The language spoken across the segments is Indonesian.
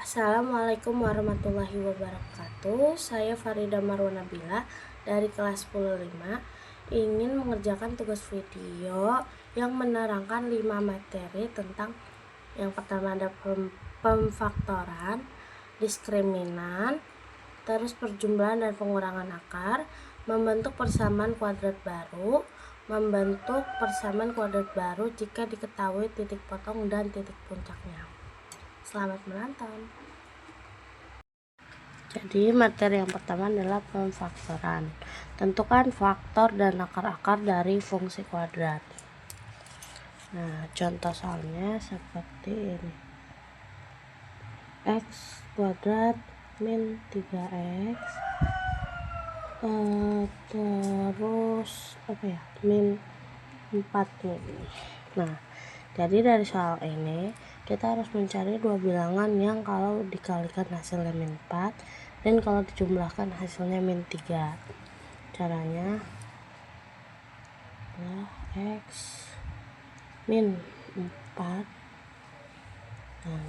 Assalamualaikum warahmatullahi wabarakatuh. Saya Farida Marwanabila dari kelas 105 ingin mengerjakan tugas video yang menerangkan 5 materi tentang yang pertama ada pemfaktoran, diskriminan, terus perjumlahan dan pengurangan akar, membentuk persamaan kuadrat baru, membentuk persamaan kuadrat baru jika diketahui titik potong dan titik puncaknya. Selamat menonton. Jadi materi yang pertama adalah pemfaktoran. Tentukan faktor dan akar-akar dari fungsi kuadrat. Nah, contoh soalnya seperti ini. X kuadrat min 3x terus min 4 nih. Nah, jadi dari soal ini kita harus mencari dua bilangan yang kalau dikalikan hasilnya min 4 dan kalau dijumlahkan hasilnya min 3. Caranya adalah X min 4 dan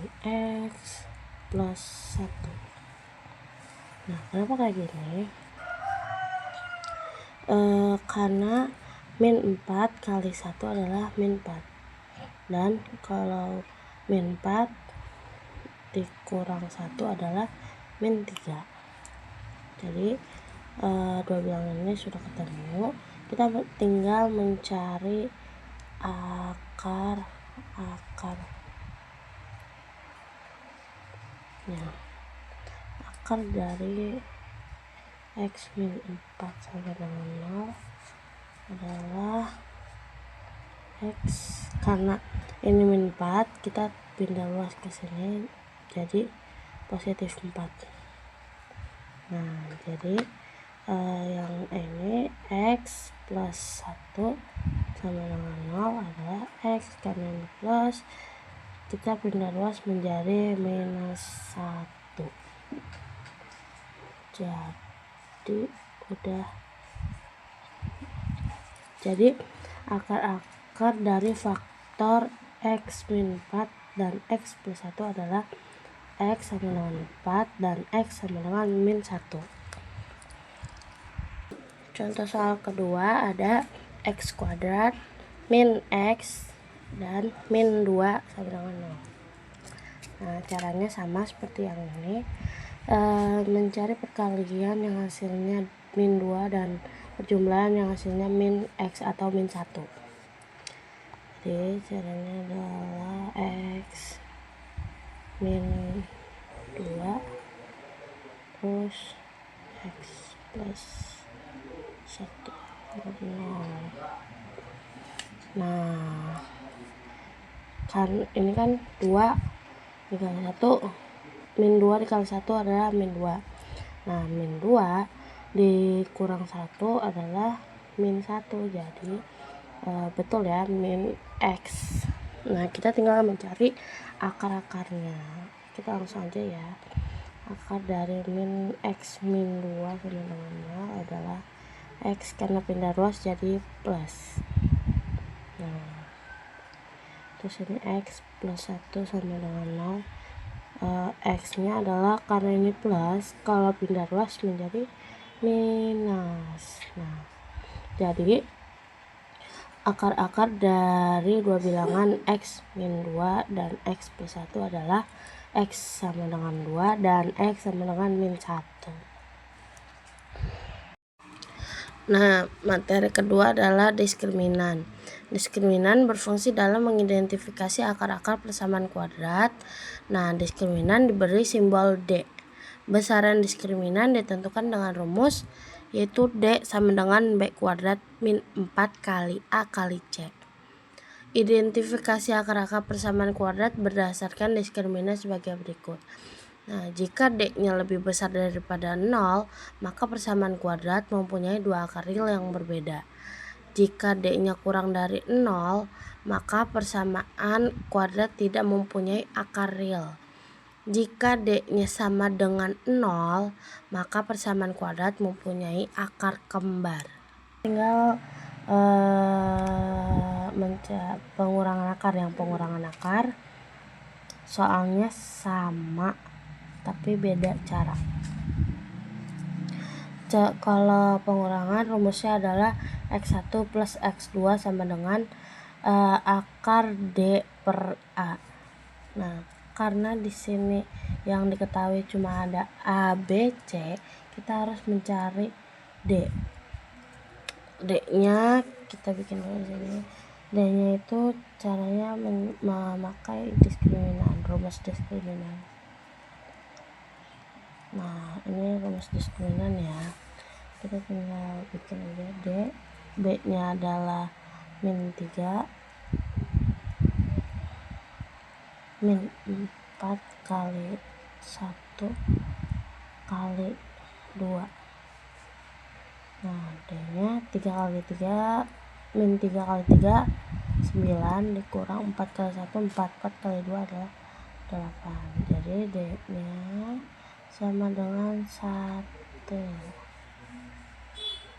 X plus 1. Nah, kenapa kayak gini? Karena min 4 kali 1 adalah min 4, dan kalau min 4 dikurang 1 adalah min 3. Jadi dua bilangan ini sudah ketemu, kita tinggal mencari akar dari X min 4 sampai dengan 0 adalah X, karena ini min 4 kita pindah luas ke sini jadi positif 4. Nah, jadi yang ini X plus 1 sama dengan 0 adalah X, karena ini plus kita pindah luas menjadi minus 1. Jadi akar-akar dari faktor X min 4 dan X plus 1 adalah X sama dengan 4 dan X sama dengan min 1. Contoh soal kedua ada X kuadrat min X dan min 2 sama dengan 0. Nah, caranya sama seperti yang ini. Mencari perkalian yang hasilnya min 2 dan perjumlahan yang hasilnya min X atau min 1. Jadi caranya adalah X min 2 terus X plus 1 0. Nah, kan ini kan 2 dikali 1, min 2 dikali 1 adalah min 2. Nah, min 2 dikurang 1 adalah min 1. Jadi betul ya, min X. Nah, kita tinggal mencari akar-akarnya. Kita langsung aja ya. Akar dari min X min 2 sama dengan 0 adalah X, karena pindah luas jadi plus. Nah, terus ini X plus 1 sama dengan 0. X nya adalah, karena ini plus, kalau pindah luas menjadi minus. Nah, jadi akar-akar dari dua bilangan X min 2 dan X plus 1 adalah X sama dengan 2 dan X sama dengan min 1. Nah, materi kedua adalah diskriminan. Diskriminan berfungsi dalam mengidentifikasi akar-akar persamaan kuadrat. Nah, diskriminan diberi simbol D. Besaran diskriminan ditentukan dengan rumus, yaitu D sama dengan B kuadrat min 4 kali A kali C. Identifikasi akar-akar persamaan kuadrat berdasarkan diskriminan sebagai berikut. Nah, jika D-nya lebih besar daripada 0, maka persamaan kuadrat mempunyai dua akar real yang berbeda. Jika D-nya kurang dari 0, maka persamaan kuadrat tidak mempunyai akar real. Jika D-nya sama dengan 0, maka persamaan kuadrat mempunyai akar kembar. Tinggal pengurangan akar soalnya sama tapi beda cara. Kalau pengurangan rumusnya adalah X1 plus X2 sama dengan akar D per A. Nah, karena di sini yang diketahui cuma ada A, B, C, kita harus mencari D. D-nya kita bikin dulu di sini. D-nya itu caranya memakai diskriminan, rumus diskriminan. Nah, ini rumus diskriminan ya. Kita tinggal bikin aja D. B-nya adalah min 3 min 4 kali 1 kali 2. Nah, D-nya 3 kali 3 min 3 kali 3 9 dikurang 4 kali 1 4 kali 2 adalah 8. Jadi D-nya sama dengan 1.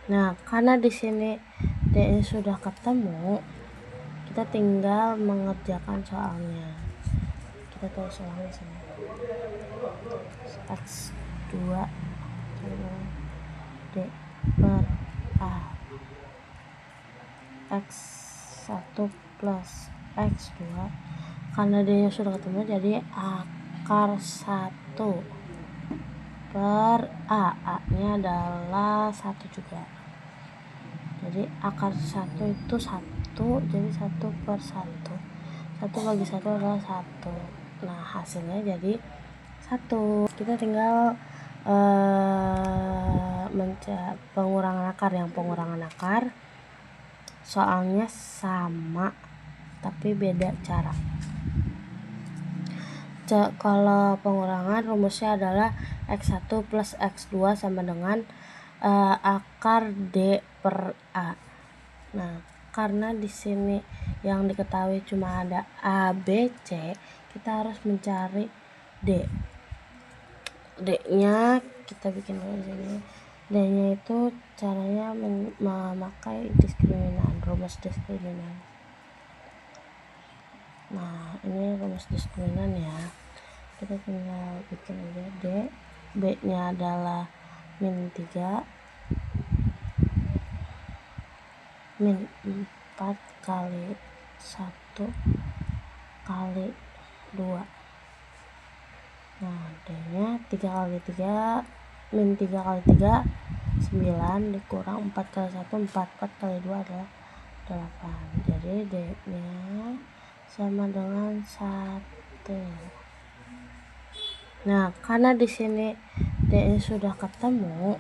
Nah, karena di sini D-nya sudah ketemu, kita tinggal mengerjakan soalnya. Kita tulis soalnya sini. X2 D per A. X1 plus X2. Karena D-nya sudah ketemu, jadi akar 1 per A. A-nya adalah 1 juga. Jadi akar 1 itu 1, jadi 1 per 1. 1 bagi 1 adalah 1. Nah, hasilnya jadi 1. Kita tinggal pengurangan akar. Yang pengurangan akar soalnya sama tapi beda cara. Kalau pengurangan rumusnya adalah X1 plus X2 sama dengan akar D per A. Nah, karena di sini yang diketahui cuma ada A, B, C, kita harus mencari D. D-nya kita bikin dulu di sini. D-nya itu caranya memakai diskriminan, rumus diskriminan. Nah, ini rumus diskriminan ya. Kita tinggal bikin aja D. B-nya adalah min 3 min 4 kali 1 kali 2. Nah, D-nya 3 kali 3 min 3 kali 3 9 dikurang 4 kali 1 4 kali 2 adalah 8. Jadi D-nya sama dengan 1. Nah, karena di sini D-nya sudah ketemu,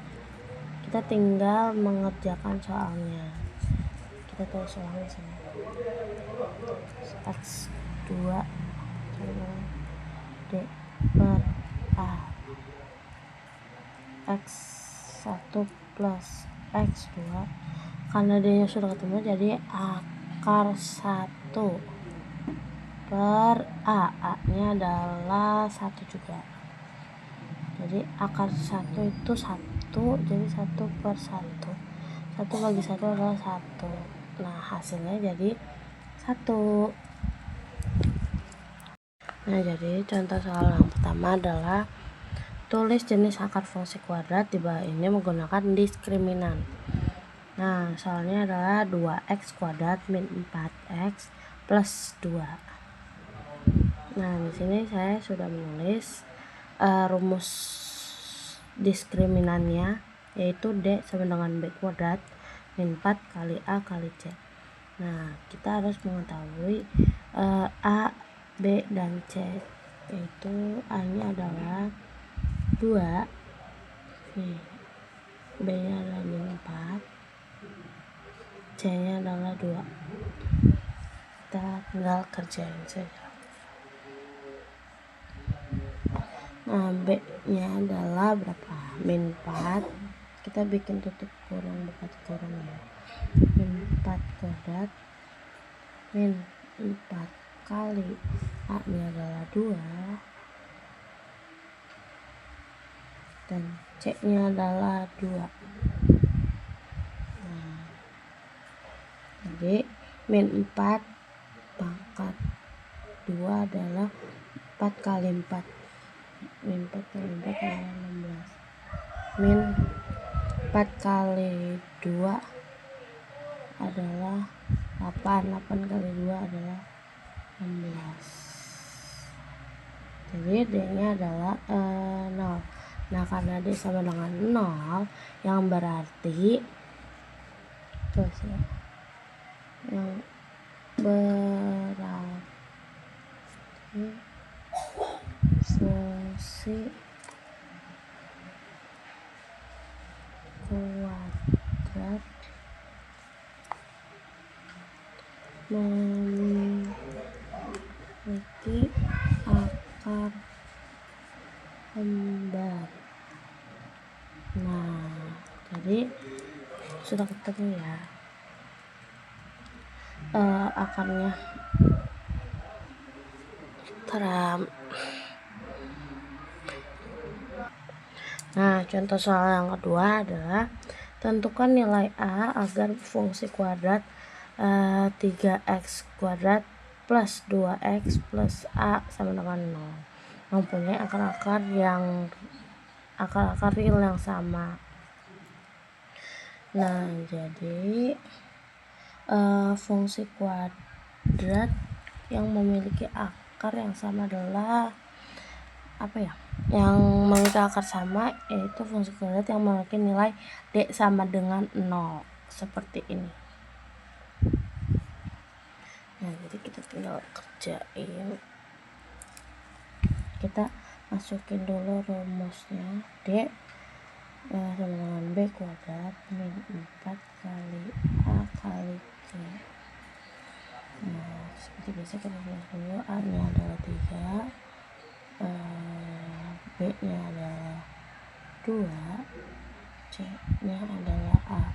kita tinggal mengerjakan soalnya. Kita tulis soalnya sini. X2 D per A. X1 plus X2. Karena D-nya sudah ketemu, jadi akar 1 per A. A-nya adalah 1 juga. Jadi akar 1 itu 1, jadi 1 per 1. 1 bagi 1 adalah 1. Nah, hasilnya jadi 1. Nah, jadi contoh soal yang pertama adalah tulis jenis akar fungsi kuadrat di bawah ini menggunakan diskriminan. Nah, soalnya adalah 2x kuadrat min 4x plus 2. Nah, di sini saya sudah menulis rumus diskriminannya, yaitu D sama dengan B kuadrat min 4 kali A kali C. Nah, kita harus mengetahui A, B, dan C, yaitu A-nya adalah 2, nih, B-nya adalah min 4, C-nya adalah 2. Kita tinggal kerjain saja. Nah, B-nya adalah berapa? Min 4. Kita bikin tutup kurung, buka kurung ya. Min 4 kuadrat min 4 kali A-nya adalah 2 dan C-nya adalah 2. Nah, jadi min 4 pangkat 2 adalah 4 kali 4. min 4 kali 4 adalah 16, min 4 kali 2 adalah 8, 8 kali 2 adalah 16. Jadi D nya adalah 0. Nah karena D sama dengan 0, yang berarti terus ya, yang berarti fungsi kuadrat memiliki akar kembar. Nah, jadi sudah ketemu ya akarnya. Nah, contoh soal yang kedua adalah tentukan nilai A agar fungsi kuadrat 3x kuadrat plus 2x plus A sama dengan 0 mempunyai akar-akar real yang sama. Nah, jadi fungsi kuadrat yang memiliki akar yang sama adalah apa ya? Yang memiliki akar sama yaitu fungsi kuadrat yang memiliki nilai D sama dengan 0 seperti ini. Nah, jadi kita tinggal kerjain. Kita masukin dulu rumusnya. D sama dengan B kuadrat min 4 kali A kali C. Nah, seperti biasa kita tulis dulu. A nya adalah 3, B nya adalah 2, C nya adalah A.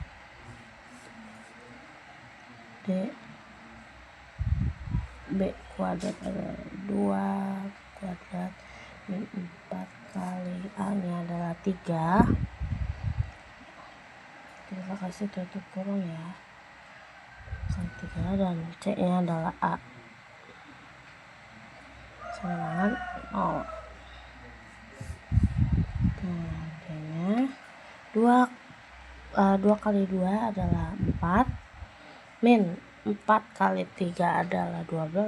D B kuadrat adalah 2 kuadrat min 4 kali A nya adalah 3. Kita kasih tutup kurung ya, kali 3, dan C nya adalah A sama dengan 0. Nah, D nya 2 kali 2 adalah 4, min 4 kali 3 adalah 12.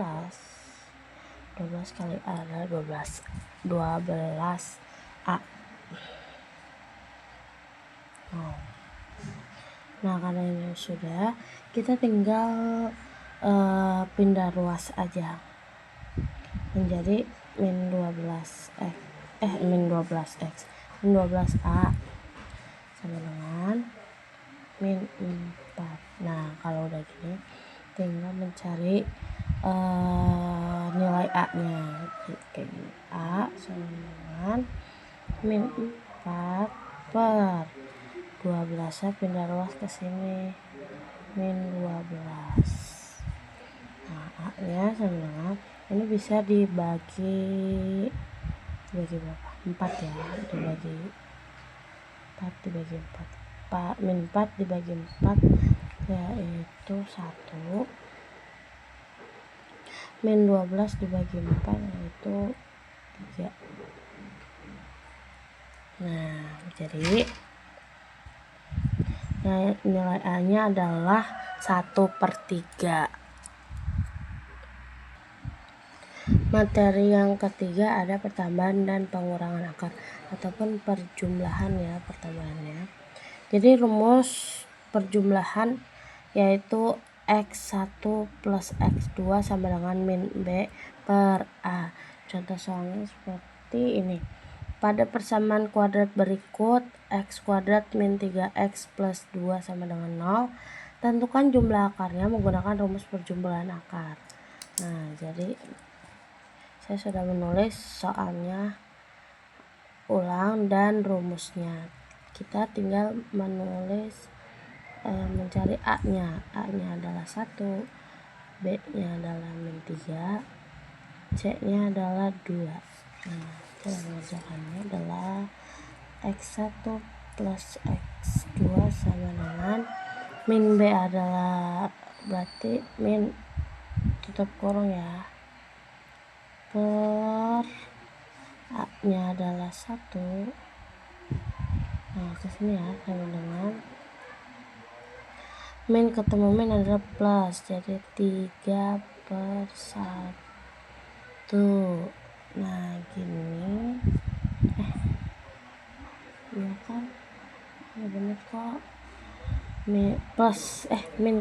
12 kali A adalah 12 A. Nah, karena ini sudah, kita tinggal pindah ruas aja menjadi min 12x min 12x min 12A sama dengan min 4. Nah, kalau udah gini tinggal mencari nilai A nya kayak gini. A sama dengan min 4 per 12, pindah ruas ke sini min 12. Nah, A nya sama dengan ini bisa dibagi berapa? 4 ya, dibagi 4 min 4 dibagi 4 yaitu 1, min 12 dibagi 4 yaitu 3. Nah, jadi nilai A nya adalah 1/3. Materi yang ketiga ada pertambahan dan pengurangan akar ataupun perjumlahan ya, pertambahannya. Jadi rumus perjumlahan yaitu x1 plus x2 sama dengan min B per A. Contoh soalnya seperti ini. Pada persamaan kuadrat berikut, x kuadrat min 3x plus 2 sama dengan 0. Tentukan jumlah akarnya menggunakan rumus perjumlahan akar. Nah, jadi saya sudah menulis soalnya ulang dan rumusnya. Kita tinggal menulis mencari A nya. A nya adalah 1, B nya adalah min 3, C nya adalah 2. Nah, cara mengerjakannya adalah x1 plus x2 sama dengan min B adalah berarti min tutup kurung ya per A nya adalah 1. Nah kesini ya, sama dengan min ketemu min adalah plus, jadi 3/1. Nah gini ya kan, ya bener kok, min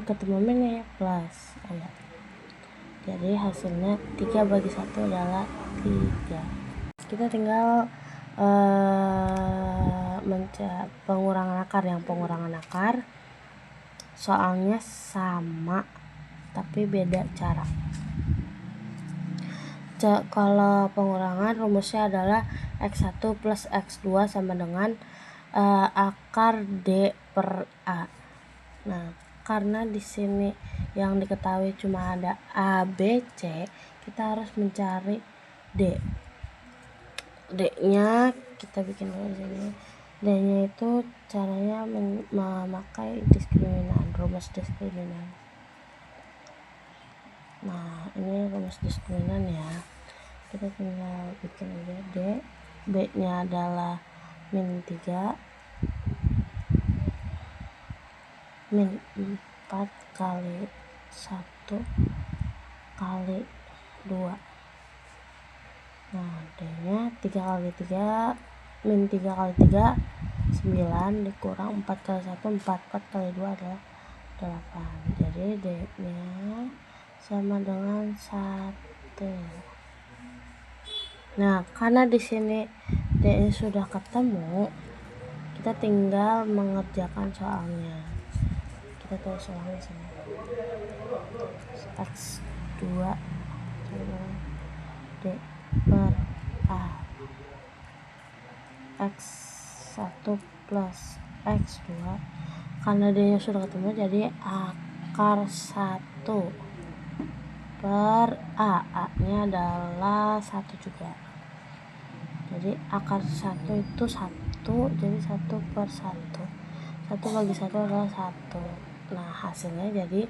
ketemu min ya plus. Ya. Jadi hasilnya 3/1 adalah 3. Kita tinggal pengurangan akar. Yang pengurangan akar soalnya sama tapi beda cara. Kalau pengurangan rumusnya adalah x1 plus x2 sama dengan akar D per A. Nah, karena di sini yang diketahui cuma ada A, B, C, kita harus mencari D. D-nya kita bikin dulu di sini. D-nya itu caranya memakai diskriminan, rumus diskriminan. Nah, ini rumus diskriminan ya. Kita tinggal bikin aja D. B-nya adalah min 3 min 4 kali 1 kali 2. Nah, D-nya 3 kali 3 min 3 kali 3 9 dikurang 4 kali 1 4 kali 2 adalah 8. Jadi D-nya sama dengan 1. Nah, karena di sini D-nya sudah ketemu, kita tinggal mengerjakan soalnya. Kita tulis soalnya sini. X2 D per A. X1 plus X2, karena D nya sudah ketemu jadi akar 1 per A. A nya adalah 1 juga, jadi akar 1 itu 1, jadi 1 per 1. 1 bagi 1 adalah 1. Nah hasilnya jadi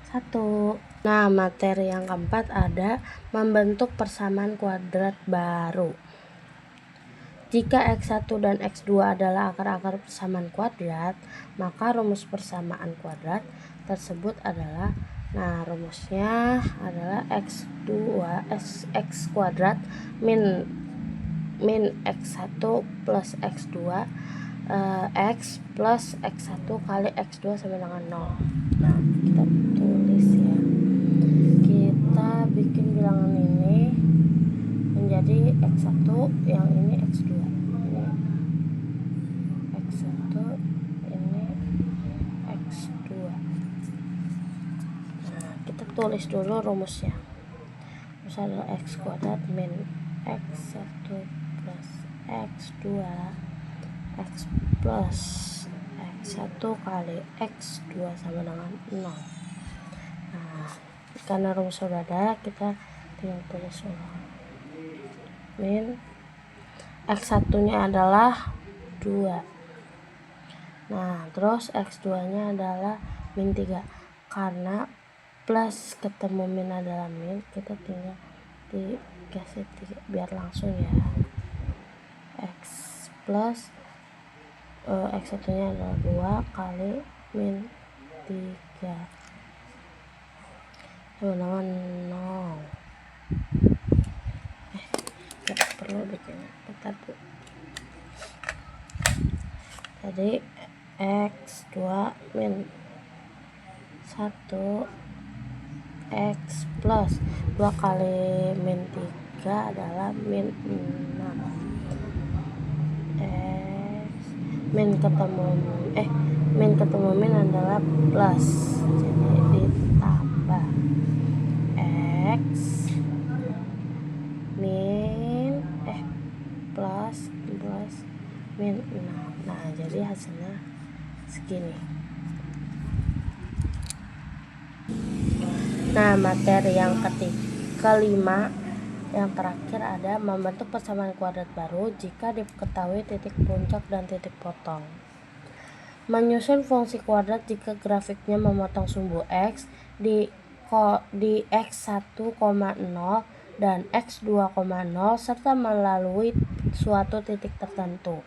1. Nah materi yang keempat ada membentuk persamaan kuadrat baru. Jika x1 dan x2 adalah akar-akar persamaan kuadrat, maka rumus persamaan kuadrat tersebut adalah, nah rumusnya adalah x kuadrat min x1 plus x2 x plus x1 kali x2 sama dengan 0. Nah kita tulis ya, kita bikin bilangan ini menjadi x1, yang ini x2, ini x1, ini x2. Nah kita tulis dulu rumusnya. Rumus adalah x kuadrat min x1 plus x2 x plus x1 kali x2 sama dengan 0. Nah karena rumus sudah ada, kita tinggal tulis ulang. Min x1 nya adalah 2. Nah terus x2 nya adalah min 3. Karena plus ketemu min adalah min, kita tinggal dikasih 3 biar langsung ya. X plus x1 nya adalah 2 kali min 3 sama dengan 0. Gak perlu bikin, bentar bu. Jadi x2 min 1 x plus 2 kali min 3 adalah min 6. Min ketemu min adalah plus, jadi ditambah x min plus min 6. Nah jadi hasilnya segini. Nah materi yang kelima yang terakhir ada membentuk persamaan kuadrat baru jika diketahui titik puncak dan titik potong. Menyusun fungsi kuadrat jika grafiknya memotong sumbu x di x 1,0 dan X 2,0 serta melalui suatu titik tertentu.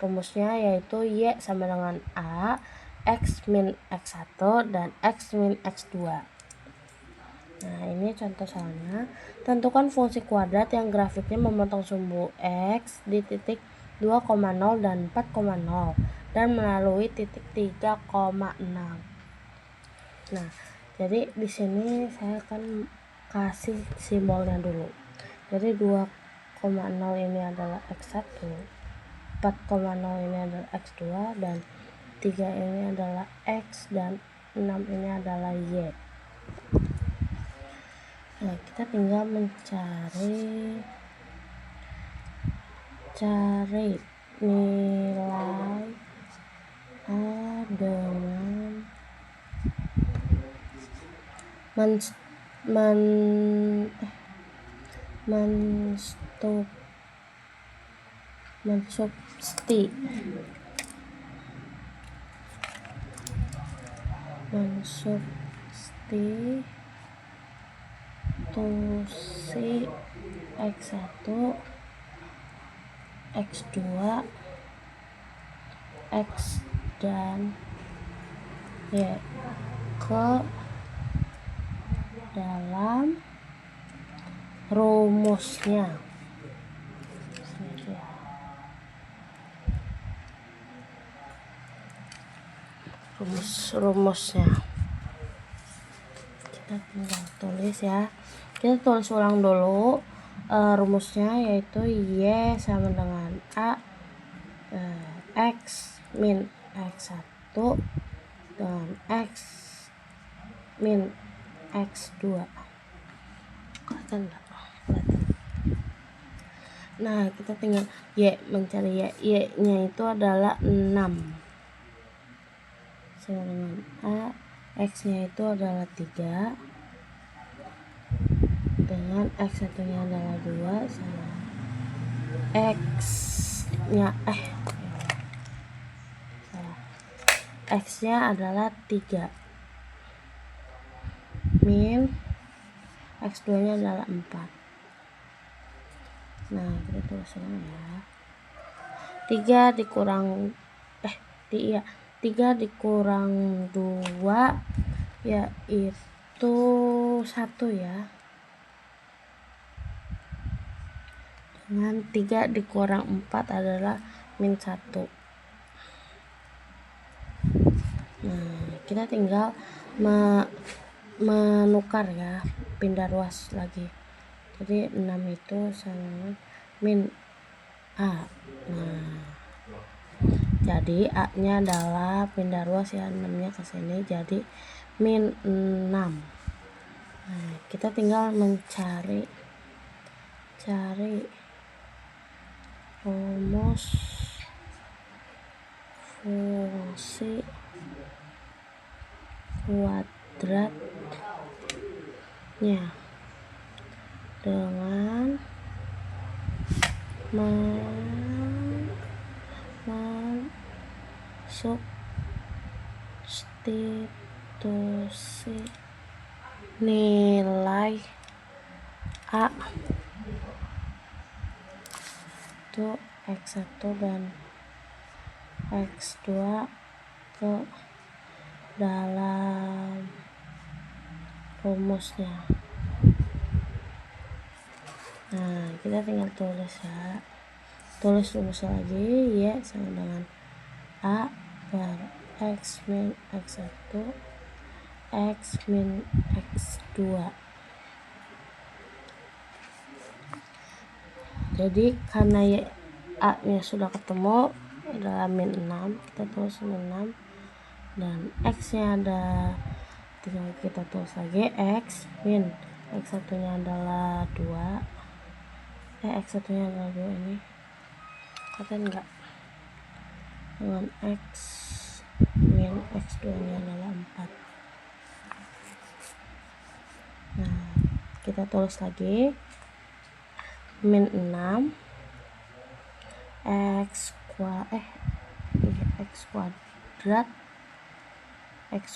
Rumusnya yaitu Y sama dengan A, X min X1 dan X min X2. Nah, ini contoh soalnya. Tentukan fungsi kuadrat yang grafiknya memotong sumbu X di titik 2,0 dan 4,0 dan melalui titik 3,6. Nah, jadi di sini saya akan kasih simbolnya dulu. Jadi 2,0 ini adalah X1, 4,0 ini adalah X2, dan 3 ini adalah X, dan 6 ini adalah Y. Nah, kita tinggal mencari nilai A dengan mensubstitusi X1, X2, X dan Y ke dalam rumusnya. Rumusnya kita tinggal tulis ya. Kita tulis ulang dulu. Rumusnya yaitu Y sama dengan A X min X1 dan X min X2. Kelihatan nggak? Nah, kita tinggal mencari Y nya itu adalah 6 sama dengan A, X nya itu adalah 3 dengan X1 nya adalah 2 sama X nya X nya adalah 3 min X2 nya adalah 4. Nah, kita tulis ya. 3 dikurang 3 dikurang 2 yaitu 1 ya. Dengan 3 dikurang 4 adalah min 1. Nah, kita tinggal menukar ya, pindah ruas lagi. Jadi 6 itu sama min A. Nah, jadi A nya adalah pindah ruas ya, 6 nya ke sini jadi min 6. Nah, kita tinggal mencari rumus fungsi kuadratnya dengan mensubstitusi nilai A itu X1 dan X2 ke dalam rumusnya. Nah, kita tinggal tulis ya. Tulis rumusnya lagi, Y sama dengan A per X min X1 X min X2. Jadi karena A nya sudah ketemu adalah min 6, kita tulis min 6 dan X nya ada, tinggal kita tulis lagi X min X1 nya adalah 2 X1 nya adalah 2 ini kata enggak, dengan X min X2 nya adalah 4. Nah, kita tulis lagi min 6 X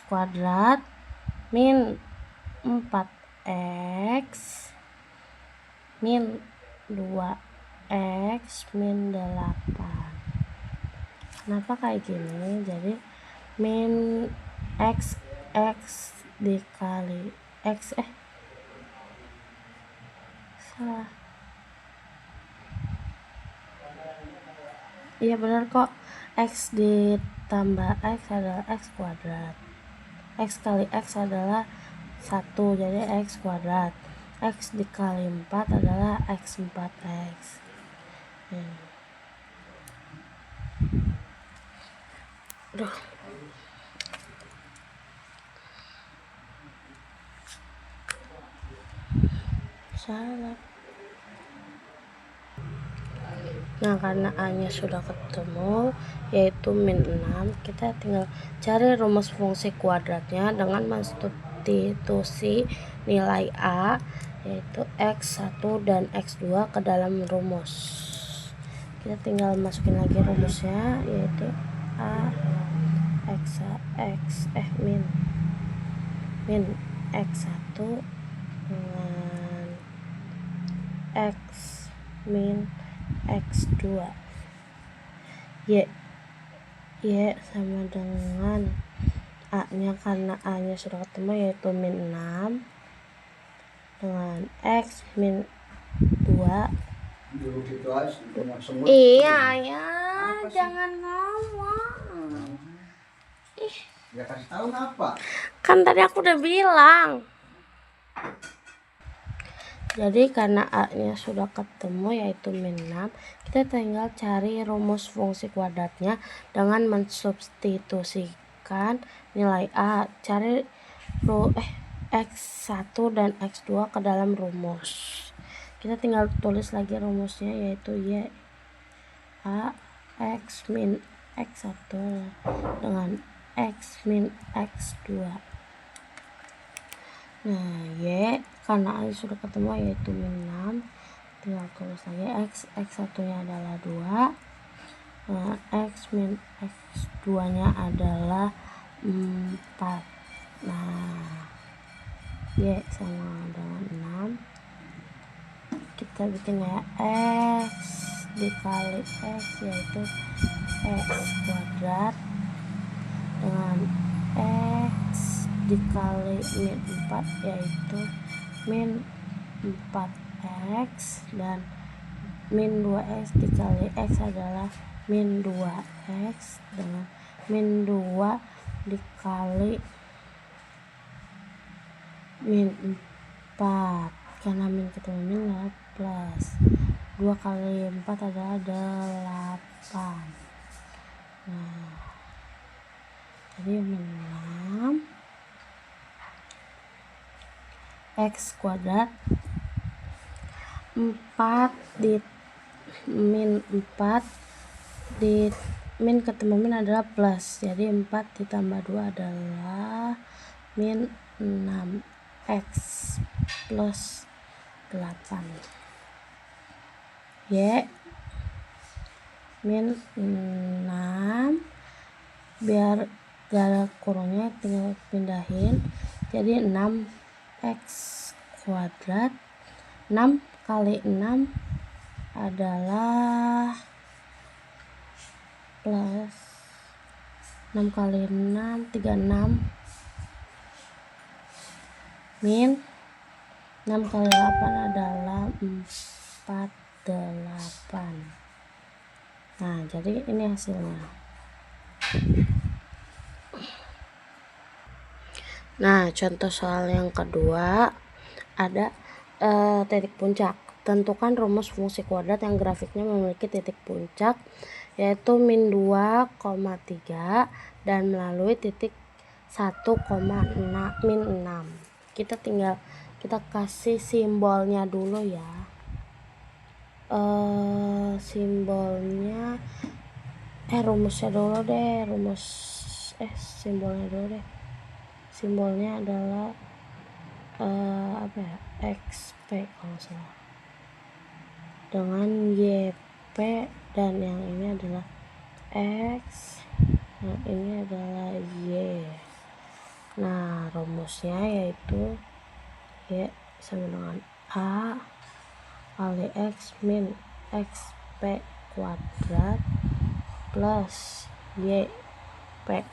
kuadrat min 4X min 2x min 8. Kenapa kayak gini? Jadi min x dikali x salah. Iya benar kok, x ditambah x adalah x kuadrat, x kali x adalah 1, jadi x kuadrat, x dikali 4 adalah x 4x. Aduh. Salah. Nah, karena A-nya sudah ketemu, yaitu min 6, kita tinggal cari rumus fungsi kuadratnya dengan mensubstitusi nilai A, yaitu x1 dan x2 ke dalam rumus. Kita tinggal masukin lagi rumusnya, yaitu A min x1 dengan x min x2 y sama dengan A nya, karena A nya sudah ketemu, yaitu min 6 dengan x min 2. Iya ya, jangan ngomong. Ya kasih tahu apa? Kan tadi aku udah bilang. Jadi karena A-nya sudah ketemu, yaitu min 6, kita tinggal cari rumus fungsi kuadratnya dengan mensubstitusikan nilai A. Cari x1 dan x2 ke dalam rumus. Kita tinggal tulis lagi rumusnya, yaitu y A x min x1 dengan x min x2. Nah, y karena A sudah ketemu, yaitu min 6, tinggal tulis lagi x1 nya adalah 2, nah, x min x2 nya adalah 4. Nah, y sama dengan 6, kita bikin ya, x dikali x, yaitu x kuadrat, dengan x dikali min 4, yaitu min 4x, dan min 2x dikali x adalah min 2x, dengan min 2 dikali min 4, karena min ketemu min adalah plus, 2 kali 4 adalah 8. Nah, jadi min 6 x kuadrat 4 di min 4 di min ketemu min adalah plus, jadi 4 ditambah 2 adalah min 6x plus 8. Y min 6, biar garis kurungnya tinggal pindahin, jadi 6x kuadrat, 6 kali 6 adalah plus 6 kali 6 36, min 6 kali 8 adalah 48. Nah, jadi ini hasilnya. Nah, contoh soal yang kedua ada titik puncak. Tentukan rumus fungsi kuadrat yang grafiknya memiliki titik puncak, yaitu min 2,3 dan melalui titik 1,6 min 6. Kita kasih simbolnya dulu ya. Simbolnya rumusnya dulu deh, simbolnya dulu deh. Simbolnya adalah XP kalau salah, dengan YP, dan yang ini adalah X, yang ini adalah Y. Nah, rumusnya yaitu Y sama dengan A kali X min XP kuadrat plus YP.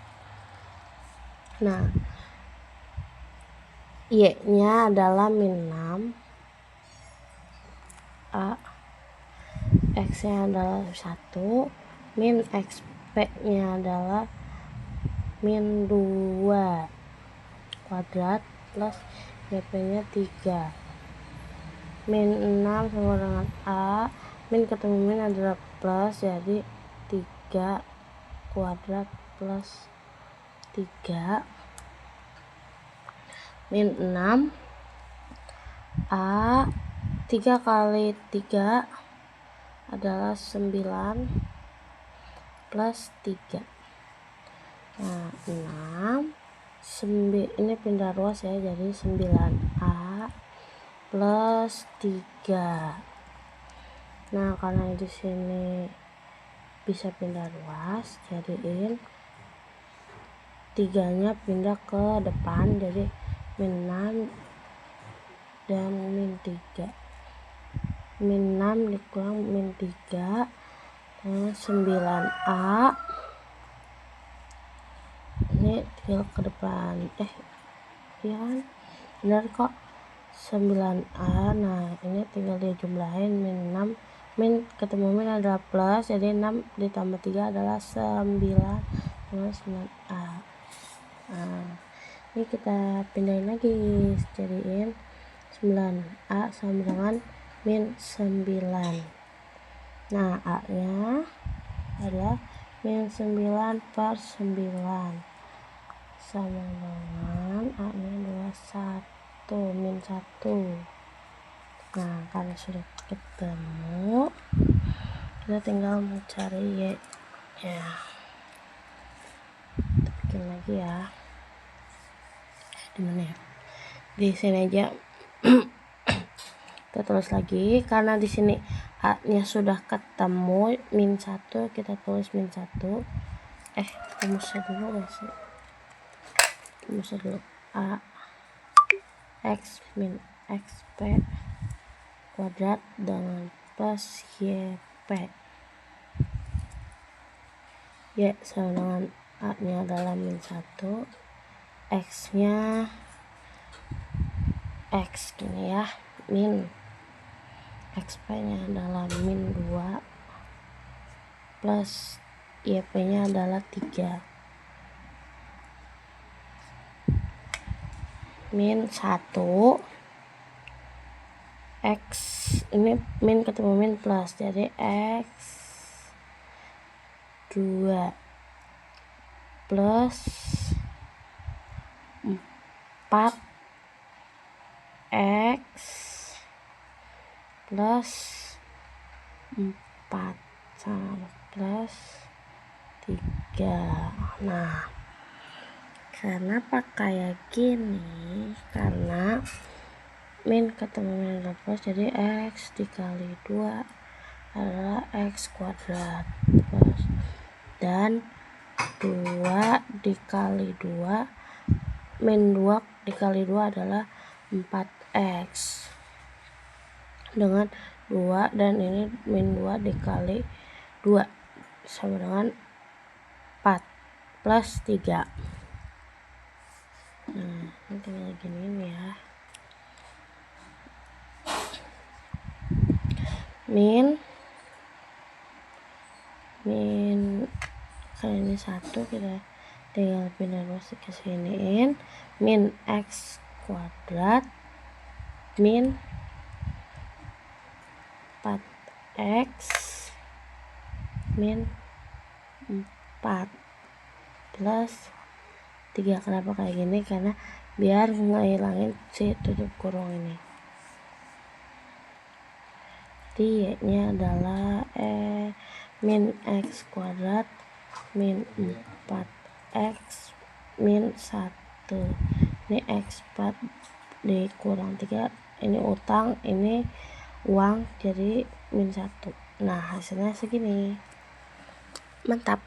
Nah, Y-nya adalah min 6, A, X-nya adalah 1, min XP-nya adalah min 2 kuadrat plus YP-nya 3. Min 6 sama dengan A, min ketemu min adalah plus, jadi 3 kuadrat plus 3 min 6 A, 3 kali 3 adalah 9 plus 3. Nah, 6 ini pindah ruas ya, jadi 9A plus 3. Nah, karena di sini bisa pindah ruas, jadiin 3-nya pindah ke depan, jadi min 6 dan min 3. Min 6 dikurang min 3, 9A. Ini tinggal ke depan, iya kan, benar kok, 9A. Nah, ini tinggal dijumlahin min 6, min ketemu min adalah plus, jadi 6 ditambah 3 adalah 9 dengan 9A. Nah, ini kita pindahin lagi, jadiin 9A sama dengan min 9. Nah, A nya adalah min 9 per 9 sama dengan A nya adalah 1, min 1. Nah, karena sudah ketemu, kita tinggal mencari Y ya. Kita bikin lagi ya, dimana ya, di sini aja. Kita tulis lagi, karena di sini A nya sudah ketemu min 1, kita tulis min 1. Rumusnya dulu gak sih, rumusnya dulu, A X min XP kuadrat dengan plus YP. Y sama dengan A nya adalah min 1, X nya X gini ya, min XP nya adalah min 2 plus YP nya adalah 3, min 1 X, ini min ketemu min plus, jadi X 2 plus 4 X plus 4 sama plus 3. Nah, kenapa kayak gini? Karena min ketemu min adalah plus, jadi X dikali 2 adalah X kuadrat plus, dan 2 dikali 2, min 2 dikali 2 adalah 4X dengan 2, dan ini min 2 dikali 2 sama dengan 4 plus 3. Nah, ini tinggal giniin ya, min kali ini 1, kita tinggal pindah ruas ke siniin, min X kuadrat min 4X min 4 plus 3. Kenapa kayak gini? Karena biar ngehilangin si tutup kurung ini. Jadi Y nya adalah min X kuadrat min 4X min 1. Ini X4 dikurang 3, ini utang, ini uang, jadi min 1. Nah, hasilnya segini. Mantap.